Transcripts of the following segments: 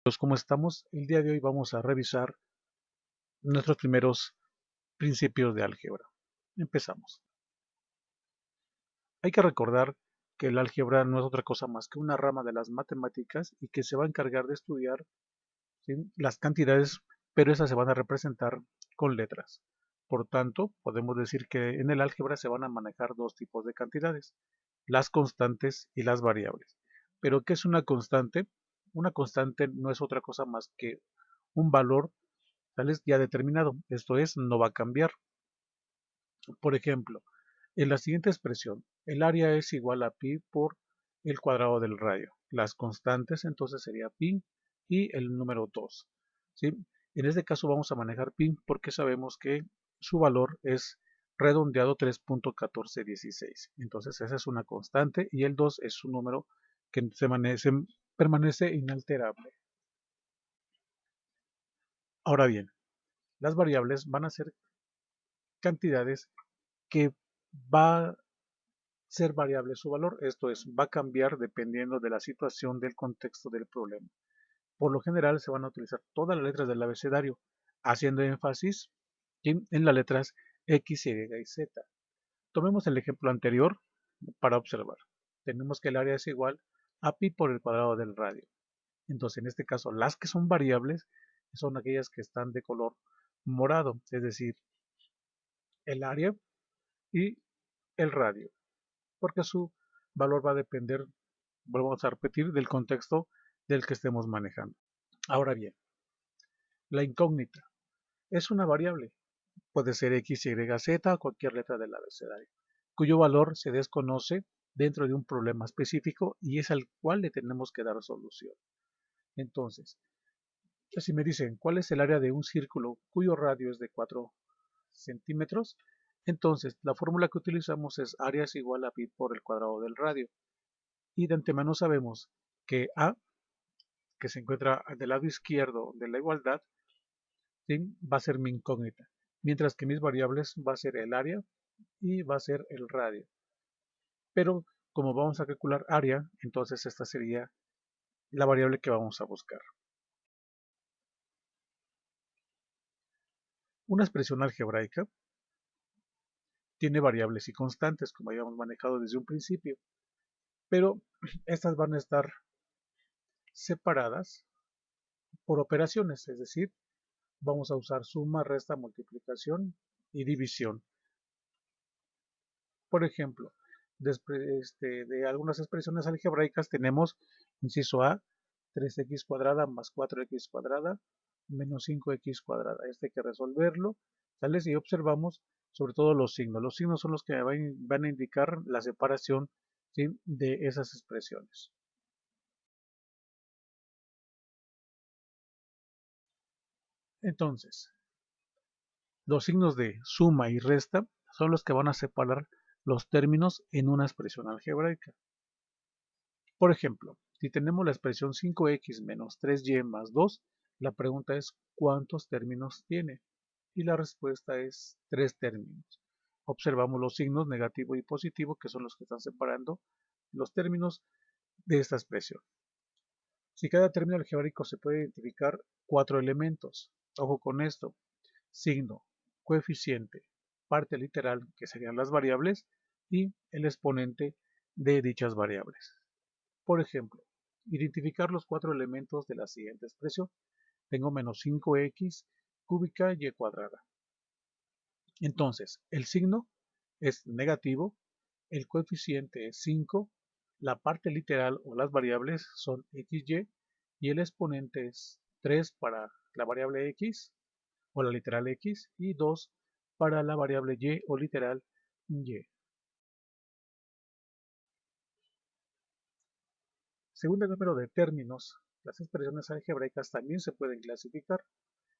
Pues como estamos, el día de hoy vamos a revisar nuestros primeros principios de álgebra. Empezamos. Hay que recordar que el álgebra no es otra cosa más que una rama de las matemáticas y que se va a encargar de estudiar, ¿sí?, las cantidades, pero esas se van a representar con letras. Por tanto, podemos decir que en el álgebra se van a manejar dos tipos de cantidades, las constantes y las variables. ¿Pero qué es una constante? Una constante no es otra cosa más que un valor ya determinado, esto es, no va a cambiar. Por ejemplo, en la siguiente expresión, el área es igual a pi por el cuadrado del radio. Las constantes entonces sería pi y el número 2. ¿Sí? En este caso vamos a manejar pi porque sabemos que su valor es redondeado 3.1416. Entonces esa es una constante y el 2 es un número que permanece inalterable. Ahora bien, las variables van a ser cantidades que va a ser variable su valor, esto es, va a cambiar dependiendo de la situación del contexto del problema. Por lo general se van a utilizar todas las letras del abecedario, haciendo énfasis en las letras X, Y y Z. Tomemos el ejemplo anterior para observar. Tenemos que el área es igual a pi por el cuadrado del radio. Entonces, en este caso, las que son variables son aquellas que están de color morado, es decir, el área y el radio, porque su valor va a depender, volvemos a repetir, del contexto del que estemos manejando. Ahora bien, la incógnita es una variable, puede ser X, Y, Z o cualquier letra del abecedario, cuyo valor se desconoce dentro de un problema específico y es al cual le tenemos que dar solución. Entonces, si me dicen cuál es el área de un círculo cuyo radio es de 4 centímetros, entonces la fórmula que utilizamos es área es igual a pi por el cuadrado del radio. Y de antemano sabemos que A, que se encuentra del lado izquierdo de la igualdad, ¿sí?, va a ser mi incógnita, mientras que mis variables va a ser el área y va a ser el radio. Pero como vamos a calcular área, entonces esta sería la variable que vamos a buscar. Una expresión algebraica tiene variables y constantes, como habíamos manejado desde un principio, pero estas van a estar separadas por operaciones, es decir, vamos a usar suma, resta, multiplicación y división. Por ejemplo, de algunas expresiones algebraicas tenemos, inciso A, 3x cuadrada más 4x cuadrada menos 5x cuadrada. Este hay que resolverlo, ¿sale? Y observamos sobre todo los signos. Los signos son los que van a indicar la separación, ¿sí?, de esas expresiones. Entonces, los signos de suma y resta son los que van a separar los términos en una expresión algebraica. Por ejemplo, si tenemos la expresión 5x menos 3y más 2, la pregunta es ¿cuántos términos tiene? Y la respuesta es 3 términos. Observamos los signos negativo y positivo, que son los que están separando los términos de esta expresión. Si cada término algebraico se puede identificar 4 elementos, ojo con esto: signo, coeficiente, parte literal, que serían las variables, y el exponente de dichas variables. Por ejemplo, identificar los 4 elementos de la siguiente expresión. Tengo menos 5x cúbica y cuadrada. Entonces, el signo es negativo, el coeficiente es 5, la parte literal o las variables son xy y el exponente es 3 para la variable x o la literal x y 2 para la variable y o literal y. Según el número de términos, las expresiones algebraicas también se pueden clasificar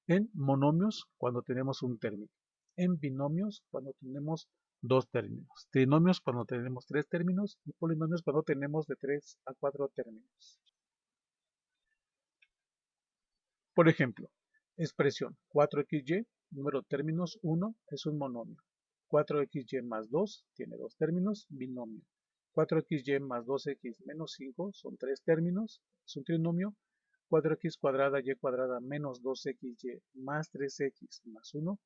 en monomios cuando tenemos un término, en binomios cuando tenemos dos términos, trinomios cuando tenemos tres términos y polinomios cuando tenemos de 3 a 4 términos. Por ejemplo, expresión 4xy, número de términos 1, es un monomio. 4xy más 2 tiene dos términos, binomio. 4xy más 2x menos 5 son tres términos, es un trinomio. 4x cuadrada y cuadrada menos 2xy más 3x más 1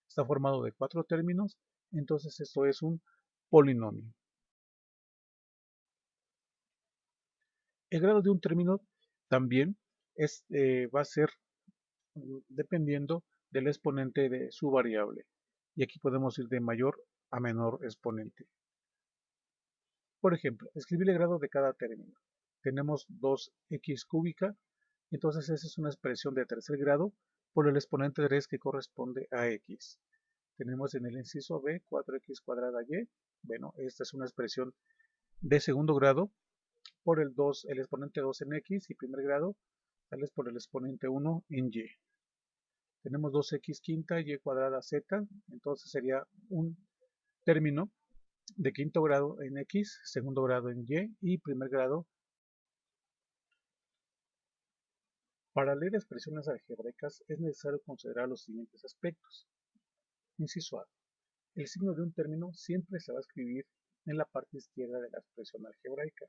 está formado de 4 términos, entonces esto es un polinomio. El grado de un término también va a ser dependiendo del exponente de su variable. Y aquí podemos ir de mayor a menor exponente. Por ejemplo, escribir el grado de cada término. Tenemos 2x cúbica, entonces esa es una expresión de tercer grado por el exponente 3 que corresponde a x. Tenemos en el inciso B 4x cuadrada y. Bueno, esta es una expresión de segundo grado por el exponente 2 en x y primer grado, tal vez por el exponente 1 en y. Tenemos 2x quinta y cuadrada z, entonces sería un término de quinto grado en x, segundo grado en y primer grado. Para leer expresiones algebraicas es necesario considerar los siguientes aspectos. Inciso A. El signo de un término siempre se va a escribir en la parte izquierda de la expresión algebraica.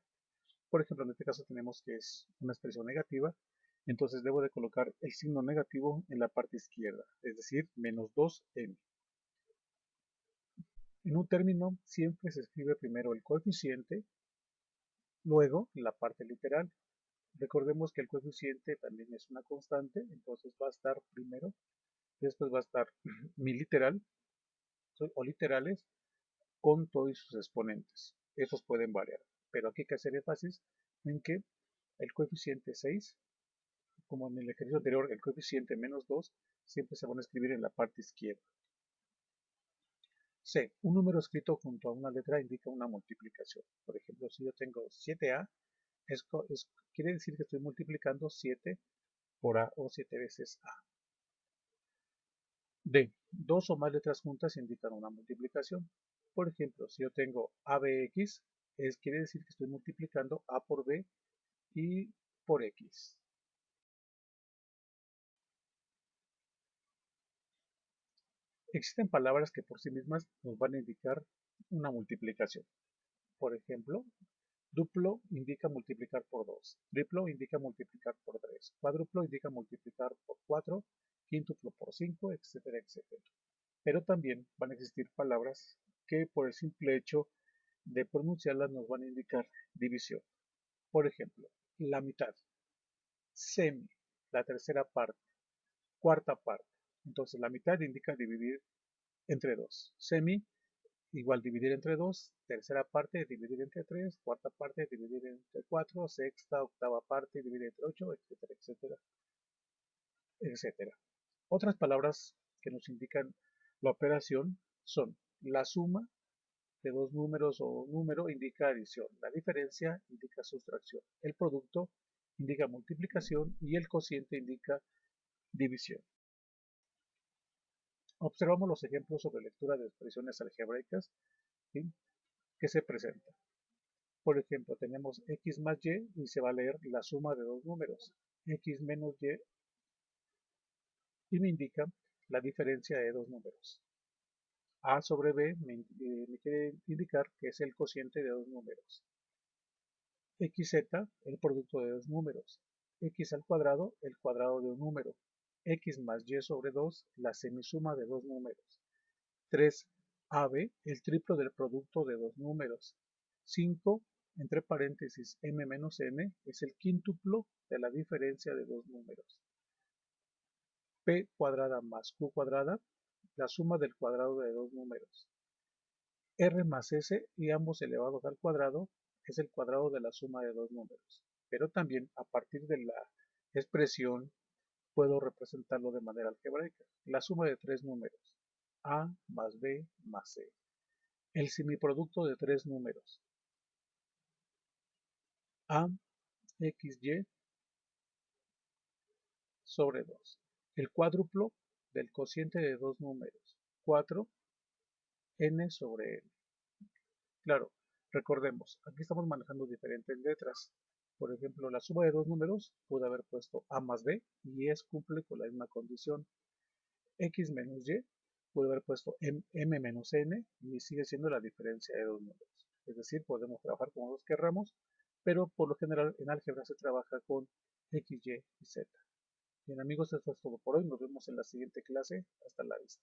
Por ejemplo, en este caso tenemos que es una expresión negativa, entonces debo de colocar el signo negativo en la parte izquierda, es decir, menos 2m. En un término siempre se escribe primero el coeficiente, luego la parte literal. Recordemos que el coeficiente también es una constante, entonces va a estar primero, después va a estar mi literal o literales con todos sus exponentes. Esos pueden variar, pero aquí hay que hacer énfasis en que el coeficiente 6, como en el ejercicio anterior, el coeficiente menos 2, siempre se van a escribir en la parte izquierda. C. Un número escrito junto a una letra indica una multiplicación. Por ejemplo, si yo tengo 7a, quiere decir que estoy multiplicando 7 por a o 7 veces a. D. Dos o más letras juntas indican una multiplicación. Por ejemplo, si yo tengo abx, quiere decir que estoy multiplicando a por b y por x. Existen palabras que por sí mismas nos van a indicar una multiplicación. Por ejemplo, duplo indica multiplicar por 2, triplo indica multiplicar por 3, cuádruplo indica multiplicar por 4, quíntuplo por 5, etcétera, etcétera. Pero también van a existir palabras que por el simple hecho de pronunciarlas nos van a indicar división. Por ejemplo, la mitad, semi, la tercera parte, cuarta parte. Entonces la mitad indica dividir entre 2. Semi igual dividir entre 2, tercera parte dividir entre 3, cuarta parte dividir entre 4, sexta, octava parte dividir entre 8, etcétera, etcétera, etcétera. Otras palabras que nos indican la operación son la suma de dos números o número indica adición, la diferencia indica sustracción, el producto indica multiplicación y el cociente indica división. Observamos los ejemplos sobre lectura de expresiones algebraicas, ¿sí?, que se presentan. Por ejemplo, tenemos x más y se va a leer la suma de dos números, x menos y me indica la diferencia de dos números. A sobre b me quiere indicar que es el cociente de dos números. Xz, el producto de dos números. X al cuadrado, el cuadrado de un número. X más y sobre 2, la semisuma de dos números. 3ab, el triplo del producto de dos números. 5, entre paréntesis, m menos n, es el quíntuplo de la diferencia de dos números. P cuadrada más Q cuadrada, la suma del cuadrado de dos números. R más S y ambos elevados al cuadrado es el cuadrado de la suma de dos números. Pero también a partir de la expresión puedo representarlo de manera algebraica. La suma de tres números, A más B más C. El semiproducto de tres números, A, XY sobre 2. El cuádruplo del cociente de dos números, 4, N sobre N. Claro, recordemos, aquí estamos manejando diferentes letras. Por ejemplo, la suma de dos números pude haber puesto A más B y es cumple con la misma condición. X menos Y pude haber puesto M menos N y sigue siendo la diferencia de dos números. Es decir, podemos trabajar como los querramos, pero por lo general en álgebra se trabaja con X, Y y Z. Bien amigos, esto es todo por hoy. Nos vemos en la siguiente clase. Hasta la vista.